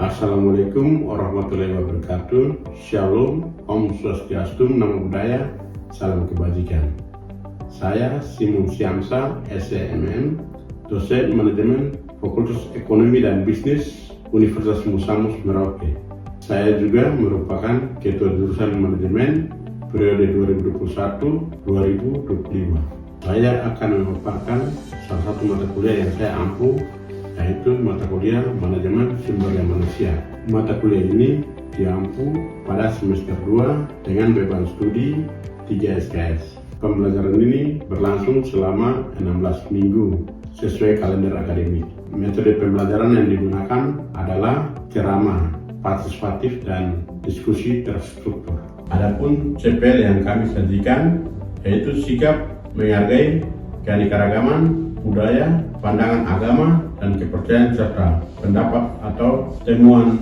Assalamualaikum warahmatullahi wabarakatuh. Shalom, Om Swastiastu, Namo Buddhaya, salam kebajikan. Saya Simon Syamsa, SCMM, dosen manajemen Fakultas Ekonomi dan Bisnis Universitas Musa Mus Merauke. Saya juga merupakan ketua jurusan manajemen periode 2021-2025. Saya akan memaparkan salah satu mata kuliah yang saya ampuh, yaitu mata kuliah manajemen sumber daya manusia. Mata kuliah ini diampu pada semester 2 dengan beban studi 3 SKS. Pembelajaran ini berlangsung selama 16 minggu sesuai kalender akademik. Metode pembelajaran yang digunakan adalah ceramah, partisipatif, dan diskusi terstruktur. Adapun CPL yang kami sajikan yaitu sikap menghargai keanekaragaman budaya, pandangan agama, dan kepercayaan serta pendapat atau temuan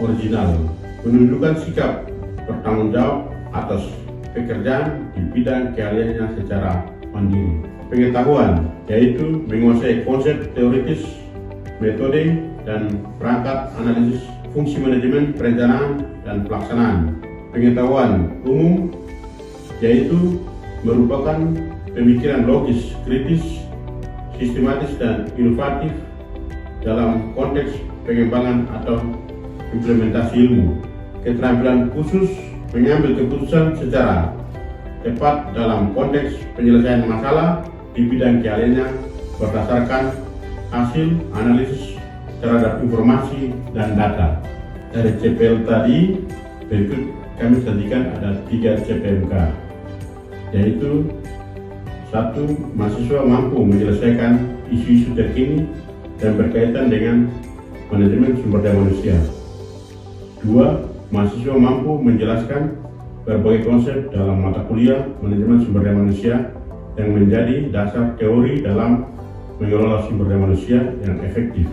original, menunjukkan sikap bertanggung jawab atas pekerjaan di bidang keahliannya secara mandiri. Pengetahuan yaitu menguasai konsep teoritis, metode, dan perangkat analisis fungsi manajemen perencanaan dan pelaksanaan. Pengetahuan umum yaitu merupakan pemikiran logis, kritis, sistematis, dan inovatif dalam konteks pengembangan atau implementasi ilmu. Keterampilan khusus mengambil keputusan secara tepat dalam konteks penyelesaian masalah di bidang keahliannya berdasarkan hasil analisis terhadap informasi dan data. Dari CPL tadi, berikut kami sajikan ada 3 CPMK, yaitu 1. Mahasiswa mampu menyelesaikan isu-isu terkini dan berkaitan dengan manajemen sumber daya manusia. 2. Mahasiswa mampu menjelaskan berbagai konsep dalam mata kuliah manajemen sumber daya manusia yang menjadi dasar teori dalam mengelola sumber daya manusia yang efektif.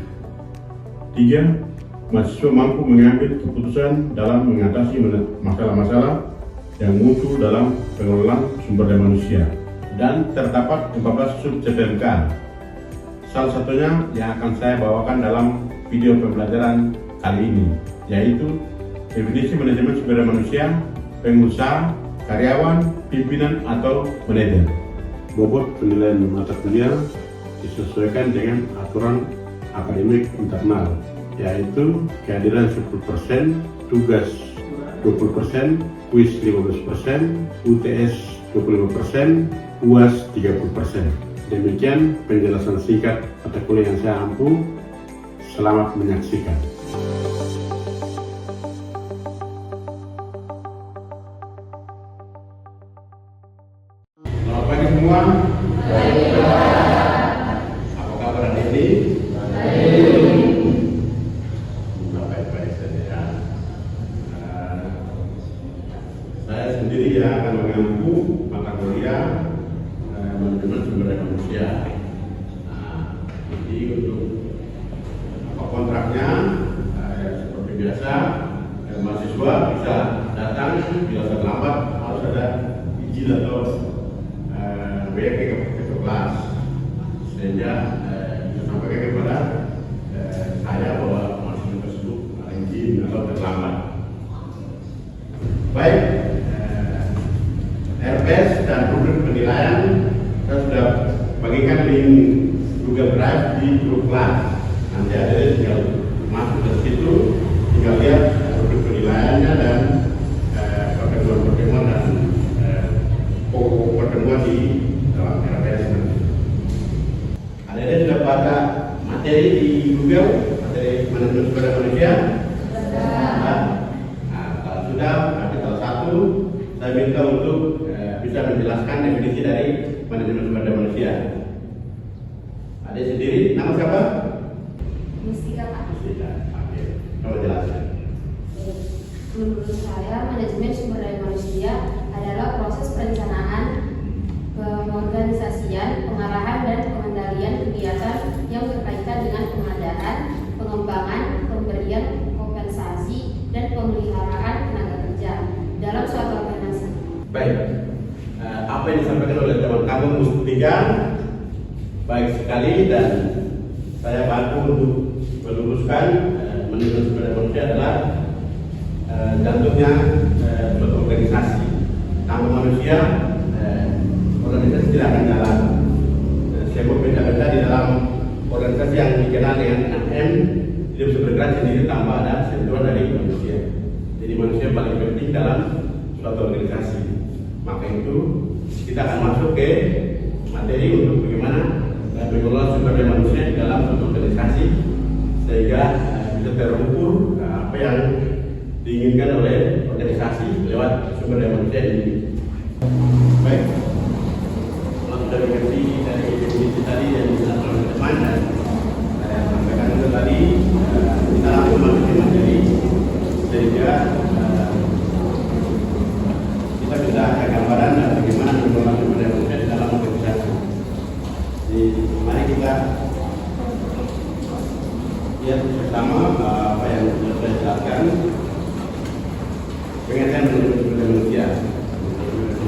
3. Mahasiswa mampu mengambil keputusan dalam mengatasi masalah-masalah yang muncul dalam pengelolaan sumber daya manusia. Dan terdapat 14 sub CPMK. Salah satunya yang akan saya bawakan dalam video pembelajaran kali ini, yaitu definisi manajemen sumber daya manusia, pengusaha, karyawan, pimpinan, atau manajer. Bobot penilaian mata kuliah disesuaikan dengan aturan akademik internal, yaitu kehadiran 10%, tugas 20%, kuis 15%, UTS 25%, UAS 30%. Demikian penjelasan singkat mata kuliah yang saya ampuh. Selamat menyaksikan. Selamat pagi semua. Apa kabar hari ini? Baik-baik saja. Saya sendiri yang akan mengampu mata kuliah manajemen sumber daya manusia. Jadi untuk kontraknya seperti biasa, mahasiswa bisa datang bila terlambat harus ada izin atau WP ke kelas, sehingga disampaikan kepada saya bahwa mahasiswa tersebut ada izin atau terlambat. Baik, RPS dan rubrik penilaian saya sudah bagikan link Google Drive di grup kelas. Nanti ada tinggal masuk ke situ, tinggal lihat rubrik penilaiannya dan pertemuan dan pokok pertemuan di dalam RPS nanti. Ada sudah baca materi di Google, materi manajemen sumber daya manusia? Kalau sudah, nanti salah satu saya minta untuk bisa menjelaskan definisi dari manajemen sumber daya manusia. Ada sendiri, nama siapa? Mustika, Pak. Mustika, oke. Coba jelaskan. Menurut saya, manajemen sumber daya manusia adalah proses perencanaan, pengorganisasian, pengarahan, dan pengendalian kegiatan yang berkaitan dengan pengadaan, pengembangan, pemberian kompensasi, dan pemeliharaan tenaga kerja dalam suatu organisasi. Baik, apa yang disampaikan oleh teman-teman Mustika baik sekali, dan saya bantu untuk meluruskan manajemen sumber daya terbentuknya suatu organisasi. Tanpa manusia, organisasi tidak akan jalan. Sebab beda-beda di dalam organisasi yang dikenal dengan 6M tidak bisa bergerak sendiri tanpa ada sentuhan dari manusia. Jadi manusia paling penting dalam suatu organisasi. Maka itu kita akan masuk ke materi untuk bagaimana mengelola sumber daya manusia di dalam suatu organisasi sehingga bisa terukur apa yang diinginkan oleh organisasi lewat sumber daya manusia ini. Baik, kalau sudah mengerti dari definisi tadi yang disampaikan oleh teman dan saya sampaikan itu tadi, kita langsung masuk ke materi sehingga kita bisa ada gambaran bagaimana mengelola sumber daya manusia di dalam organisasi. Jadi mari kita lihat bersama apa yang sudah saya jelaskan pengertian manajemen sumber daya manusia.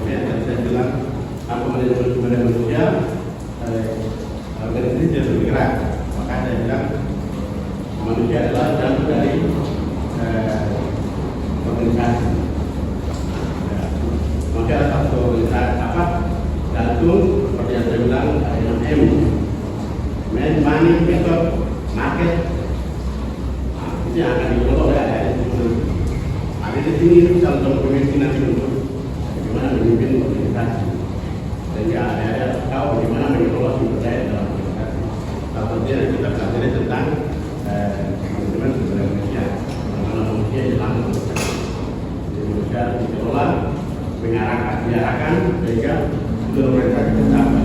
Yang saya bilang apa manajemen sumber daya manusia, organisasi tidak bergerak. Maka saya bilang manusia adalah jantung dari organisasi. Manusia adalah satu organisasi apa? Jantung seperti yang saya bilang ada 6M. Money, method, market. Itu yang akan dikelola oleh ADR. Ada di sini dalam kepemimpinan untuk bagaimana memimpin organisasi. Sehingga ADR tahu bagaimana mengelola sumber daya dalam organisasi. Salah satunya kita pelajari tentang manajemen sumber daya manusia. Bagaimana manusia dalam organisasi. Jadi manusia dikelola, diarahkan sehingga seluruh organisasi tercapai.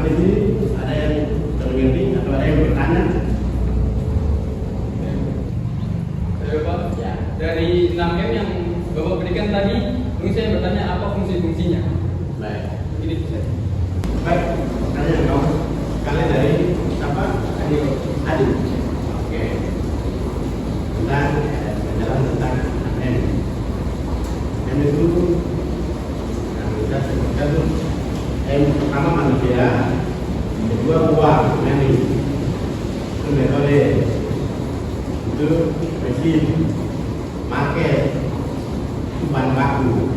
Di sini ada yang mengerti atau ada yang bertanya? Pak, ya. Dari 6M yang Bapak berikan tadi, mungkin saya bertanya apa fungsi-fungsinya? Baik. Ini saya. Baik, pertanyaan kamu. Kalian dari siapa? Adil. Oke. Tentang penjelasan tentang 6M. M itu yang bisa sebutkan itu M pertama manusia, kedua uang, money, itu metode, itu mesin, market, itu bahan baku,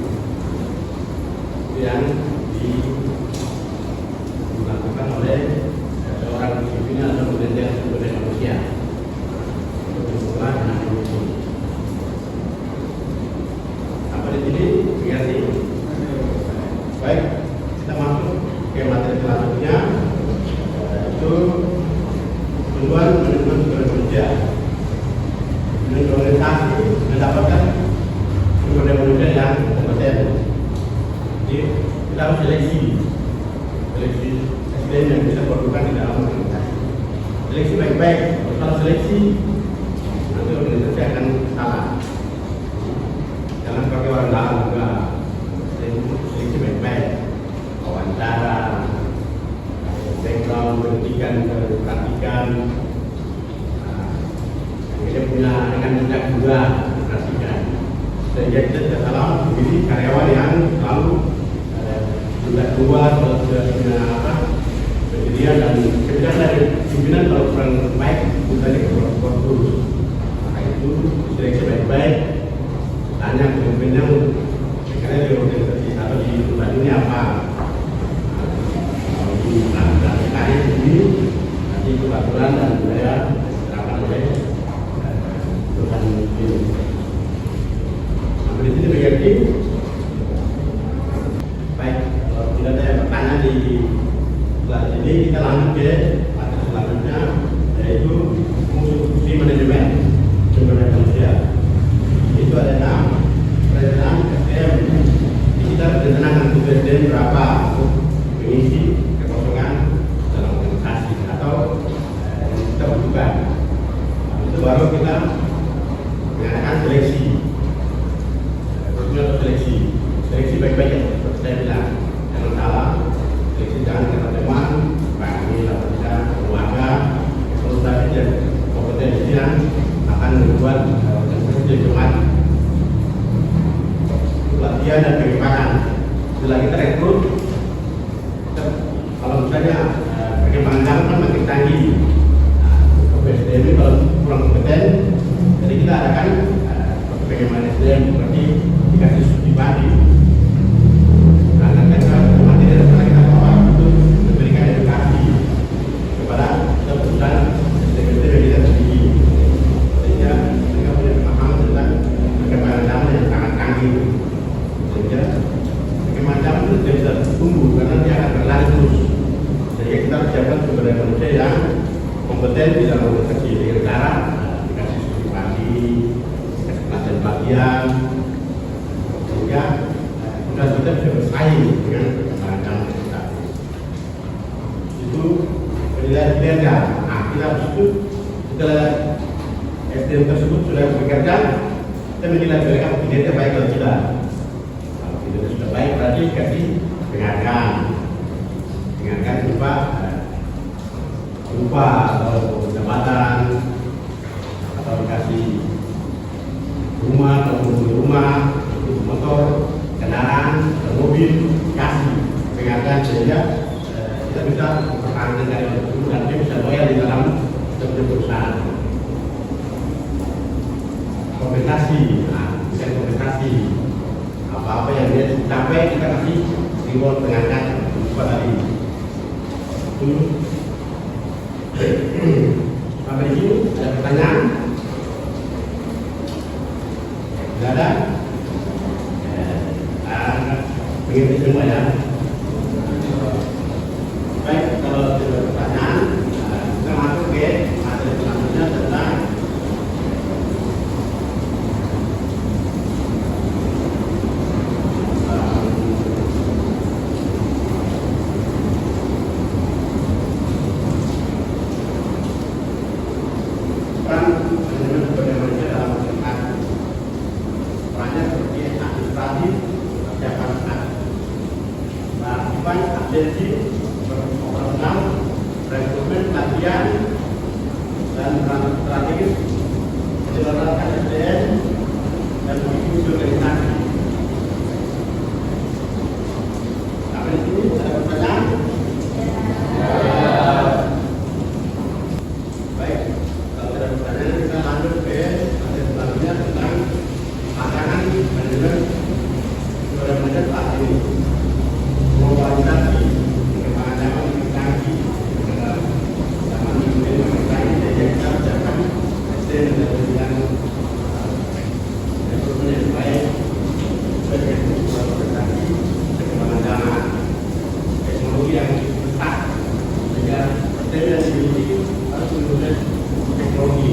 itu yang dilakukan oleh seorang pimpinan atau manajer sumber daya manusia untuk mengelola dengan ini. Apa di sini? Mengerti? Baik. Kita masuk ke materi selanjutnya, itu tujuan manajemen sumber daya manusia. Organisasi mendapatkan sumber daya manusia yang kompeten. Jadi kita harus seleksi SDM yang bisa diperlukan di dalam organisasi. Seleksi baik-baik. Kalau seleksi nanti organisasi akan salah. Jangan pakai orang dalam juga. Seleksi baik-baik. Wawancara, background, pendidikan, perhatikan, kita punya dengan mudah juga perhatikan. Sehingga kita tidak salah memilih karyawan yang selalu sudah keluar, sudah punya pendirian dan kemudian dari pimpinan kalau kurang baik bukannya keluar terus. Maka itu seleksi baik-baik, tanya ke pimpinan karena di organisasi atau di tempat ini apa. Hari ini nanti peraturan dan budaya diterapkan oleh perusahaan ini. Sampai di sini mengerti? Baik, kalau tidak ada pertanyaan di kelas ini, kita lanjut ke materi selanjutnya, yaitu fungsi manajemen sumber daya manusia. Itu ada 6 SDM. Kita bertenang untuk SDM berapa untuk mengisi kekosongan dalam organisasi atau kita butuhkan. Itu baru kita mengadakan seleksi. Berikutnya seleksi baik-baik ya, seperti saya bilang. Jangan salah, seleksi jangan kata teman, kami atau kita keluarga. Kalau saja kompetensinya akan membuat organisasi jadi maju. Latihan dan pengembangan. Setelah kita rekrut, kalau misalnya perkembangan zaman kan makin canggih, SDM ini kalau kurang kompeten, jadi kita adakan bagaimana SDM berarti dikasih studi. Nah, nanti materi dari sana kita bawa untuk memberikan edukasi kepada perusahaan SDM yang kita sendiri, sehingga mereka punya pemahaman tentang perkembangan zaman yang sangat canggih, sehingga perkembangan zaman itu tidak bisa tumbuh karena dia akan berlari terus. Jadi kita harus siapkan sumber daya manusia yang kompeten di dalam organisasi dengan cara dikasih studi pagi, dikasih pelatihan, sehingga kita bisa bersaing dengan perkembangan zaman kita. Itu penilaian kinerja. Nah, kita harus itu setelah SDM tersebut sudah bekerja, kita menilai mereka kinerja baik atau tidak. Kalau kinerja sudah baik berarti dikasih penghargaan berupa atau jabatan atau dikasih rumah atau rumah, motor, kendaraan, atau mobil, kasih penghargaan sehingga kita bisa mempertahankan dari itu dan dia bisa loyal di dalam perusahaan. Kompensasi, bisa kompensasi apa-apa yang dia capai kita kasih reward penghargaan berupa tadi. Sampai di sini ada pertanyaan? Tidak ada? Begitu semua ya. Baik, kalau tidak ada pertanyaan, kita masuk ke materi selanjutnya tentang operasional, rekrutmen, pelatihan, dan strategis menyelenggarakan SDM dan mengikuti organisasi. Sampai di sini ada pertanyaan? Baik, kalau ada pertanyaan kita lanjut ke materi selanjutnya tentang tantangan manajemen sumber daya saat ini. Globalisasi, perkembangan zaman yang canggih, zaman yang canggih, jadi kita ucapkan SDM dengan rekrutmen yang baik, sebagai sebuah organisasi, perkembangan zaman, teknologi yang besar, sehingga SDM yang dimiliki harus menggunakan teknologi,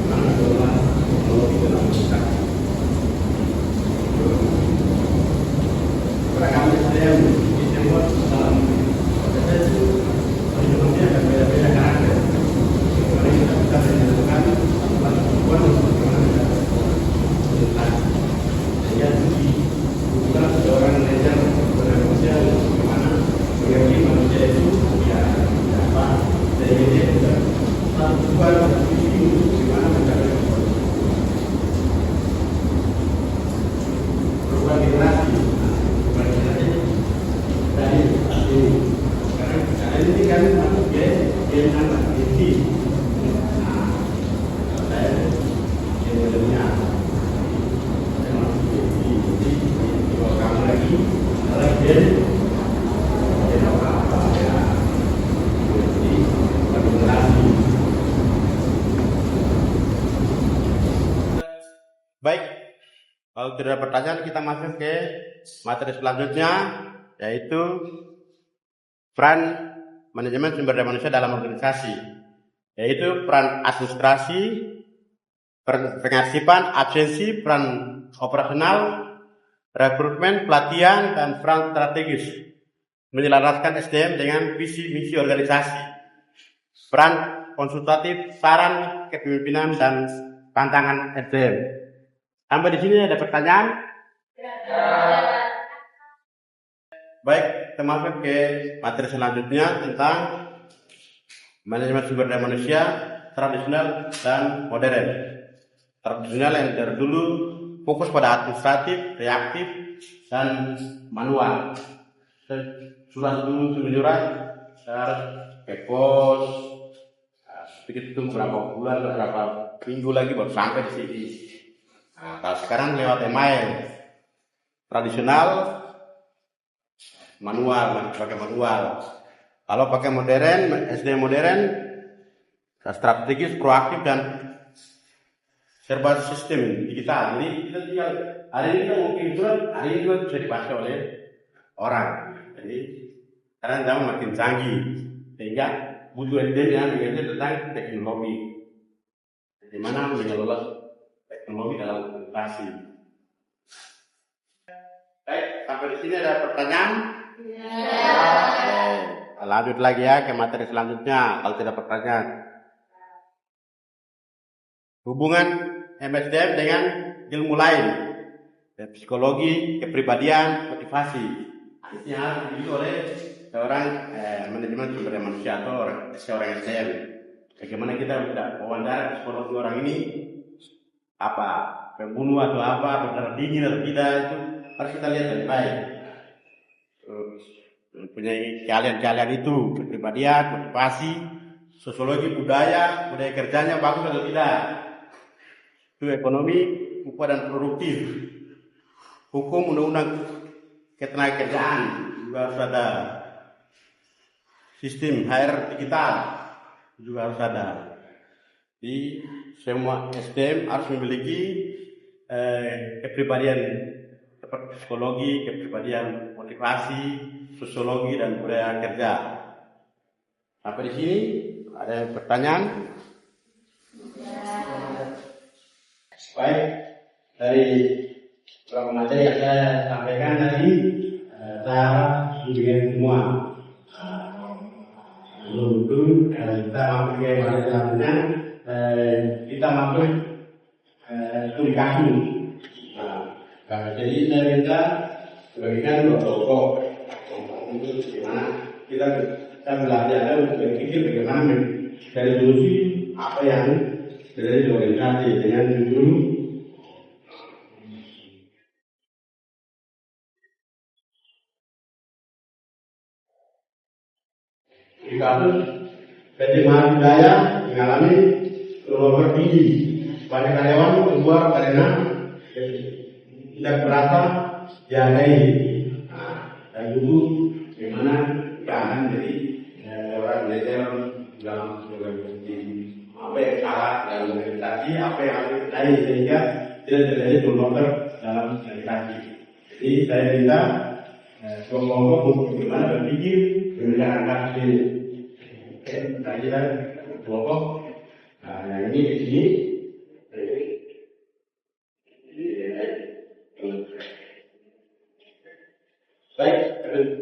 karena adalah teknologi dalam besar. Beragam SDM dibuat dalam organisasi penyelenggaraannya dan beda-beda karakter. Mari kita bisa menyatukan satu tujuan untuk bagaimana kita berinteraksi. Sehingga bukan seorang manajer manusia bagaimana mengerti manusia itu ya apa sehingga dia bisa satu tujuan satu visi untuk bagaimana mencapai perubahan generasi. Karena ini kan masuk gen anak inti. Nah, kalau saya gen milenial, saya masuk inti. Jadi kalau kamu lagi adalah gen apa ya? Jadi generasi. Baik, kalau tidak ada pertanyaan kita masuk ke materi selanjutnya, yaitu peran manajemen sumber daya manusia dalam organisasi, yaitu peran administrasi, pengarsipan, absensi, peran operasional, rekrutmen, pelatihan, dan peran strategis menyelaraskan SDM dengan visi misi organisasi, peran konsultatif, saran, kepemimpinan, dan tantangan SDM. Sampai di sini ada pertanyaan? Baik, kita masuk ke materi selanjutnya tentang manajemen sumber daya manusia tradisional dan modern. Tradisional yang dari dulu fokus pada administratif, reaktif, dan manual. Surat dulu surat harus ke pos, sedikit tunggu berapa bulan, berapa minggu lagi baru sampai di sini. Nah, kalau sekarang lewat email tradisional, manual, masih pakai manual. Kalau pakai modern, SD modern, strategis, proaktif dan serba sistem digital. Jadi kita tinggal hari ini kita mungkin surat, hari ini juga bisa dibaca oleh orang. Jadi karena zaman makin canggih, sehingga butuh SDM yang mengerti tentang teknologi. Bagaimana mengelola teknologi dalam komunikasi. Baik, sampai di sini ada pertanyaan? Ya. Lanjut lagi ya ke materi selanjutnya kalau tidak pertanyaan. Hubungan MSDM dengan ilmu lain, psikologi, kepribadian, motivasi. Ini harus dimiliki oleh seorang manajemen sumber daya manusia atau seorang SDM. Bagaimana kita tidak wawancara psikologi orang ini, apa pembunuh atau apa, berdarah dingin atau tidak, itu harus kita lihat dengan baik. Mempunyai keahlian-keahlian itu, kepribadian, motivasi, sosiologi, budaya kerjanya bagus atau tidak. Itu ekonomi, upah dan produktif, hukum, undang-undang ketenagakerjaan juga harus ada, sistem HR digital juga harus ada. Jadi semua SDM harus memiliki kepribadian seperti psikologi, kepribadian motivasi, sosiologi dan budaya kerja. Sampai di sini ada pertanyaan? Baik, dari beberapa materi yang saya sampaikan tadi, saya ingin semua untuk kita mampu ke materi selanjutnya, kita mampu komunikasi. Jadi saya minta bagikan pokok untuk bagaimana kita belajar untuk berpikir bagaimana dari solusi apa yang dari organisasi dengan judul di kasus penerimaan budaya mengalami turnover tinggi, banyak karyawan keluar karena tidak merasa dihargai. Dan itu bagaimana keadaan dari orang belajar dalam apa yang salah dalam organisasi, apa yang harus diketahui sehingga tidak terjadi turnover dalam organisasi. Jadi saya minta kelompok untuk bagaimana berpikir menggunakan kasus ini. Oke, tadi kan kelompok. Nah, yang ini di sini. Baik,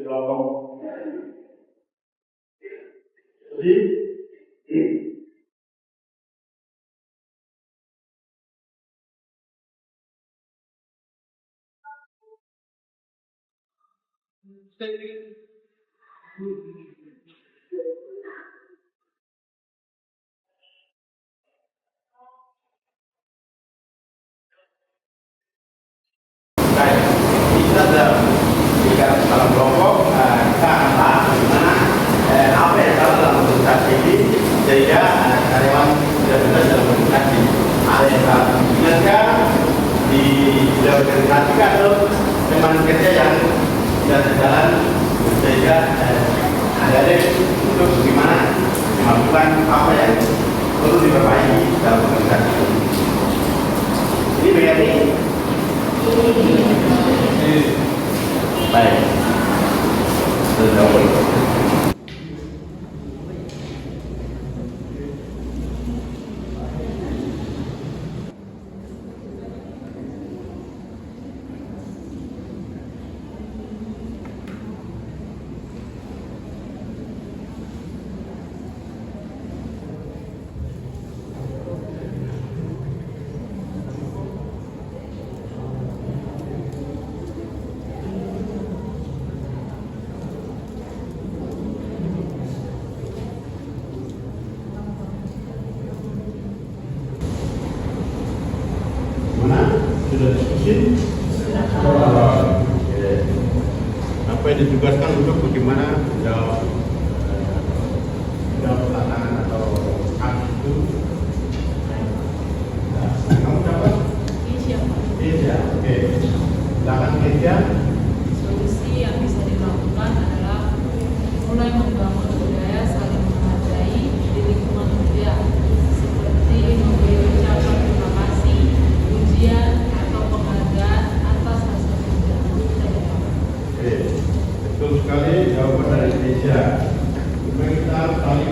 kelompok. Jadi kita jika dalam kelompok kita akan bahas bagaimana apa yang salah dalam organisasi ini sehingga karyawan tidak benar dalam organisasi. Ada yang salah diingatkan di organisasi atau teman kerja yang tidak sejalan sehingga ada untuk bagaimana melakukan apa yang perlu diperbaiki dalam organisasi. Ini berarti baik. Sudah diskusi? Apa yang ditugaskan untuk bagaimana menjawab tantangan atau kasus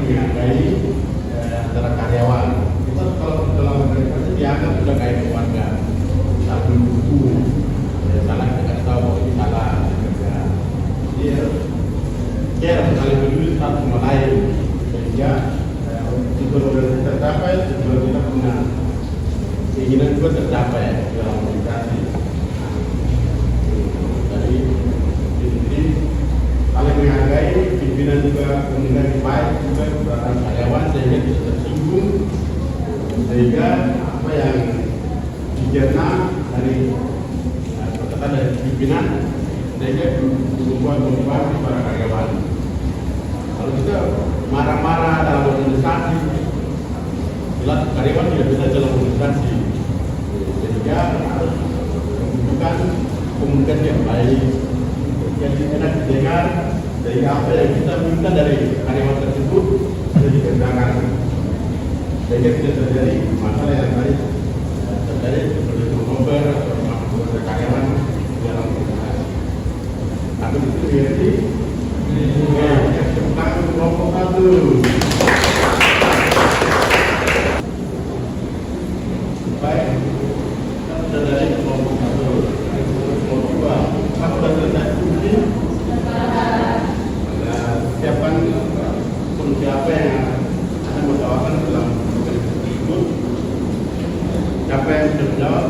menghargai antara karyawan. Kita kalau dalam organisasi dianggap sudah kayak keluarga, satu buku, salah kita tahu bahwa ini salah. Dia saling peduli satu sama lain, sehingga tujuan organisasi tercapai, tujuan kita punya keinginan juga tercapai dalam organisasi. Jadi saling menghargai, pimpinan juga menilai baik juga keberadaan karyawan sehingga tidak tersinggung, sehingga apa yang dicerna dari perkataan dari pimpinan sehingga membuat motivasi para karyawan. Kalau kita marah-marah dalam organisasi, jelas karyawan tidak bisa dalam organisasi, sehingga harus membutuhkan komunikasi yang baik, yang enak didengar, sehingga apa yang kita minta dari karyawan tersebut bisa dikerjakan, sehingga tidak terjadi masalah yang tadi terjadi seperti turnover atau masalah karyawan dalam organisasi. Tapi itu berarti tentang kelompok satu. Baik, kita dari kelompok satu, kelompok dua. Apa sudah selesai diskusi? Siapkan fungsi apa yang akan bertawakan dalam organisasi tersebut? Siapa yang sudah menjawab?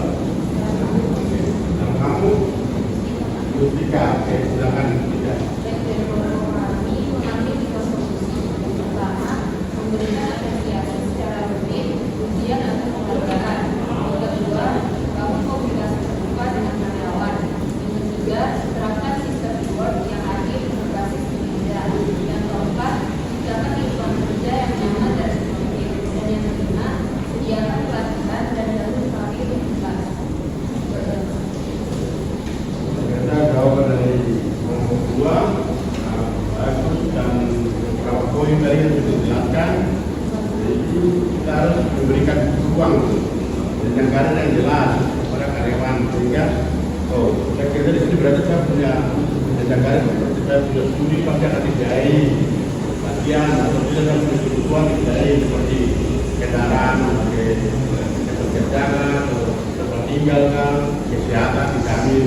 Dan kamu, Rustika, silakan Rustika. Memberikan apresiasi secara rutin, ujian atau penghargaan. Yang kedua, bangun komunikasi terbuka dengan karyawan. Yang ketiga, terapkan sistem reward yang adil berbasis kinerja. Yang keempat, ciptakan lingkungan kerja yang nyaman dan produktif. Dan yang kelima, sediakan pelatihan dan jalur karir yang jelas. Kita jawaban dari kelompok dua, bagus, dan beberapa poin tadi yang sudah dijelaskan. Jadi kita harus memberikan ruang dan karir yang jelas kepada karyawan, sehingga saya kira di sini berarti saya punya jenjang karir seperti saya sudah studi pasti akan dibiayai latihan atau tidak saya punya kebutuhan dibiayai seperti kendaraan, sebagai pekerjaan atau tempat tinggal, kesehatan dijamin.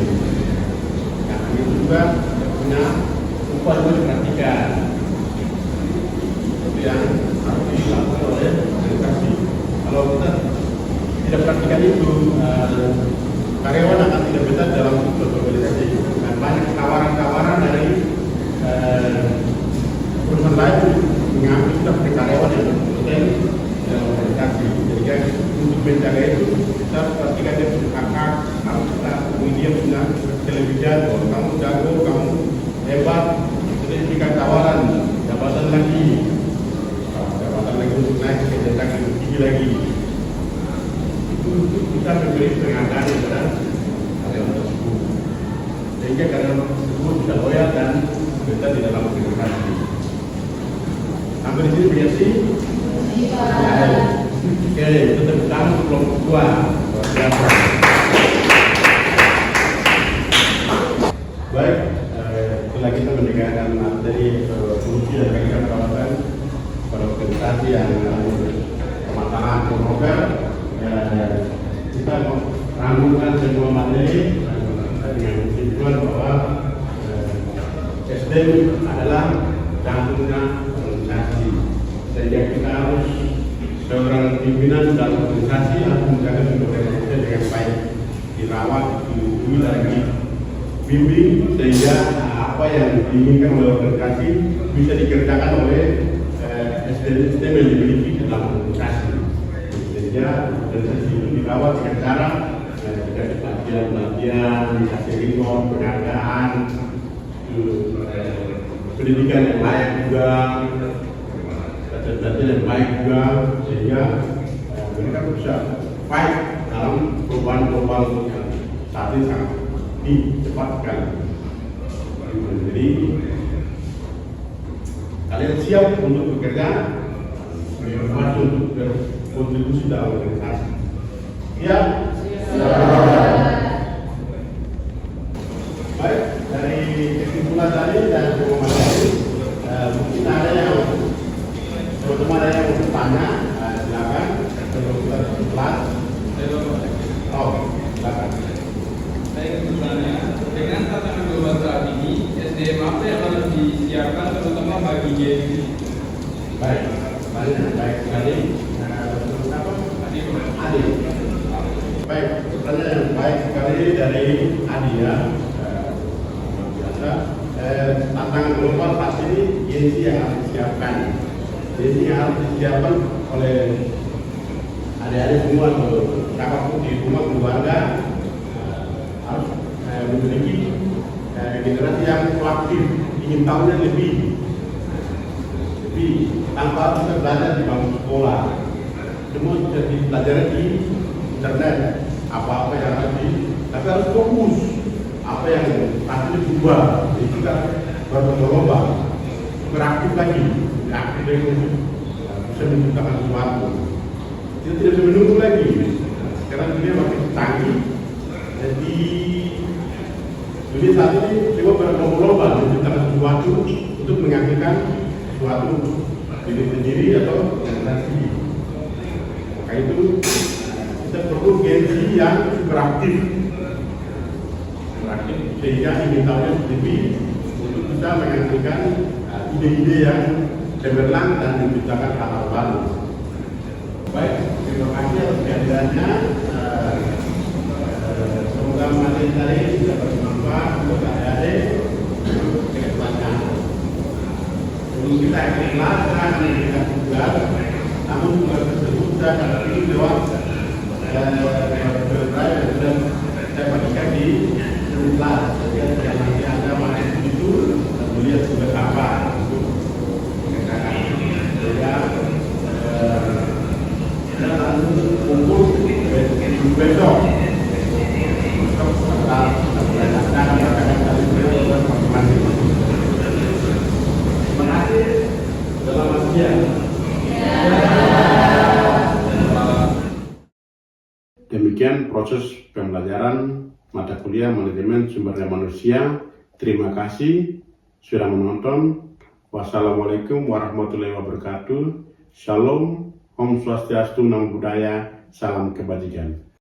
Karena itu juga punya upah juga diperhatikan. Yang harus dilakukan oleh organisasi. Kalau kita tidak perhatikan itu, karyawan akan tidak betah dalam organisasi. Dan banyak tawaran-tawaran dari perusahaan lain mengambil kita sebagai karyawan yang berpotensi dalam organisasi. Jadi untuk menjaga itu, kita pastikan dia punya hak-hak, harus kita dia punya television, bahwa kamu jago, kamu hebat, jadi berikan tawaran jabatan lagi untuk naik ke jenjang yang lebih tinggi lagi. Itu kita memberi penghargaan kepada karyawan tersebut, sehingga karyawan tersebut bisa loyal dan betah di dalam organisasi. Sampai di sini berarti oke, itu tepuk tangan untuk kelompok dua. Luar biasa. Baik, setelah kita mendengarkan dari fungsi dan kegiatan kawasan pada organisasi yang permasalahan turnover, kita merangkumkan semua materi dengan kesimpulan bahwa SDM adalah jantungnya organisasi, sehingga kita harus seorang pimpinan dalam organisasi harus menjaga organisasi dengan baik, dirawat, dilindungi lagi, bimbing sehingga apa yang diinginkan oleh organisasi bisa dikerjakan oleh SDM yang dimiliki dalam organisasi, sehingga organisasi itu dirawat dengan cara dikasih pelatihan, dikasih reward, penghargaan, pendidikan yang layak juga, data yang baik juga, sehingga mereka bisa fight dalam perubahan-perubahan yang saat ini sangat dicepatkan. Jadi kalian siap untuk bekerja, masuk untuk berkontribusi dalam organisasi. Siap? Baik, dari kesimpulan tadi dan pengumuman tadi, mungkin ada yang belum ada yang mau bertanya, silakan. Sebelum kita kelas. Oh, silakan. Saya ingin bertanya, dengan tantangan global saat ini, SDM apa yang harus disiapkan terutama bagi GMC? Baik, baik sekali. Adi. Baik, pertanyaan yang baik sekali dari Adi ya. Biasa. Tantangan global pasti ini GMC yang harus disiapkan. GMC yang harus disiapkan oleh adik-adik semua atau siapapun di rumah keluarga harus memiliki generasi yang proaktif, ingin tahunya lebih tanpa kita belajar di bangku sekolah. Semua sudah dipelajari di internet, apa-apa yang ada tapi harus fokus apa yang pasti diubah. Jadi kita berlomba beraktif lagi, beraktif lagi untuk bisa menciptakan sesuatu. Kita tidak bisa menunggu lagi. Sekarang dunia makin canggih, jadi dunia saat ini semua berlomba-lomba menciptakan sesuatu untuk menghasilkan sesuatu untuk diri sendiri atau generasi. Maka itu kita perlu GMC yang beraktif sehingga ingin tahunya lebih untuk bisa menghasilkan ide-ide yang cemerlang dan menciptakan hal-hal baru. Baik, terima kasih atas kehadirannya. Semoga materi tadi bisa bermanfaat untuk adik-adik untuk kedepannya. Sebelum kita ikhlas dengan memberikan tugas, namun tugas tersebut saya akan pilih lewat drive yang sudah saya bagikan di kelas. Jadi nanti Anda masuk itu dan melihat tugas apa untuk mengerjakan. Sehingga kita langsung kumpul besok. Besok setelah kita belajar kita akan kali tugas masing-masing. Terima kasih. Selamat siang. Demikian proses pembelajaran mata kuliah manajemen sumber daya manusia. Terima kasih sudah menonton. Wassalamualaikum warahmatullahi wabarakatuh. Shalom, Om Swastiastu, Namo Buddhaya, salam kebajikan.